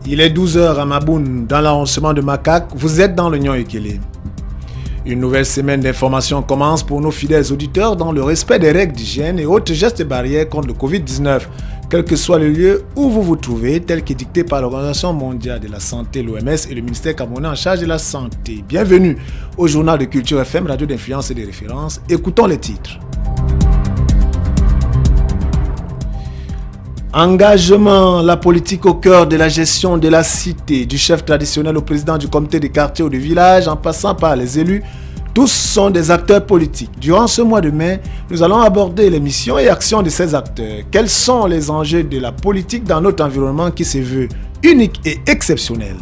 Il est 12 h à Maboune, dans l'arrondissement de Makak. Vous êtes dans le Nyon Ekele. Une nouvelle semaine d'information commence pour nos fidèles auditeurs dans le respect des règles d'hygiène et autres gestes barrières contre le Covid-19, quel que soit le lieu où vous vous trouvez, tel qu'édicté par l'Organisation mondiale de la santé, l'OMS et le ministère camerounais en charge de la santé. Bienvenue au journal de Culture FM, radio d'influence et de référence. Écoutons les titres. Engagement, la politique au cœur de la gestion de la cité, du chef traditionnel au président du comité de quartier ou de village, en passant par les élus, tous sont des acteurs politiques. Durant ce mois de mai, nous allons aborder les missions et actions de ces acteurs. Quels sont les enjeux de la politique dans notre environnement qui se veut unique et exceptionnel?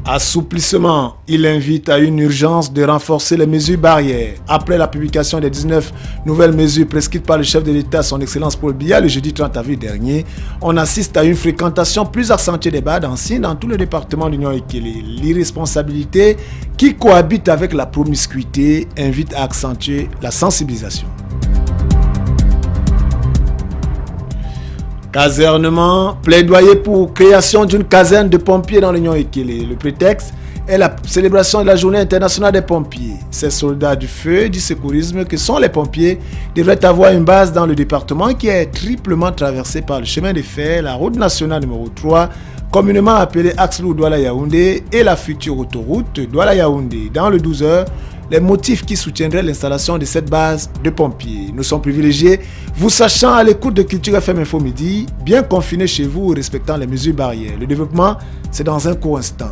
Assouplissement, il invite à une urgence de renforcer les mesures barrières. Après la publication des 19 nouvelles mesures prescrites par le chef de l'État, son Excellence Paul Biya, le jeudi 30 avril dernier, on assiste à une fréquentation plus accentuée des bars dansines dans tout le département du Nyon Ekele. L'irresponsabilité qui cohabite avec la promiscuité invite à accentuer la sensibilisation. Casernement, plaidoyer pour création d'une caserne de pompiers dans le Nyon Ekele. Le prétexte est la célébration de la journée internationale des pompiers. Ces soldats du feu et du secourisme que sont les pompiers devraient avoir une base dans le département qui est triplement traversé par le chemin de fer, la route nationale numéro 3, communément appelée Axe-Lou Douala-Yaoundé, et la future autoroute Douala-Yaoundé. Dans le 12 h, les motifs qui soutiendraient l'installation de cette base de pompiers. Nous sommes privilégiés, vous sachant à l'écoute de Culture FM Info Midi, bien confinés chez vous, respectant les mesures barrières. Le développement, c'est dans un court instant.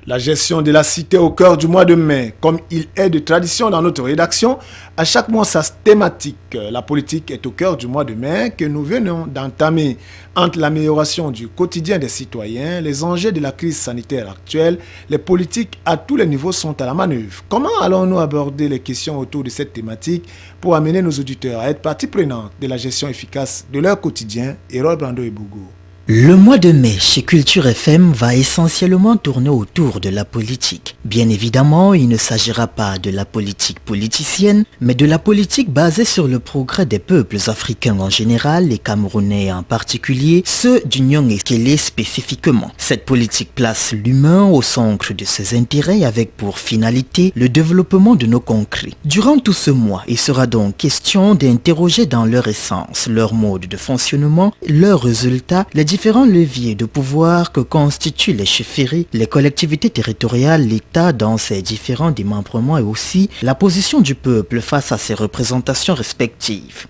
La gestion de la cité au cœur du mois de mai, comme il est de tradition dans notre rédaction, à chaque mois sa thématique. La politique est au cœur du mois de mai que nous venons d'entamer. Entre l'amélioration du quotidien des citoyens, les enjeux de la crise sanitaire actuelle, les politiques à tous les niveaux sont à la manœuvre. Comment allons-nous aborder les questions autour de cette thématique pour amener nos auditeurs à être partie prenante de la gestion efficace de leur quotidien? Erol Brando et Bougo. Le mois de mai chez Culture FM va essentiellement tourner autour de la politique. Bien évidemment, il ne s'agira pas de la politique politicienne, mais de la politique basée sur le progrès des peuples africains en général, les Camerounais en particulier, ceux du Nyon Ekele spécifiquement. Cette politique place l'humain au centre de ses intérêts avec pour finalité le développement de nos contrées. Durant tout ce mois, il sera donc question d'interroger dans leur essence, leur mode de fonctionnement, leurs résultats, les différents leviers de pouvoir que constituent les chefferies, les collectivités territoriales, l'État dans ses différents démembrements et aussi la position du peuple face à ses représentations respectives.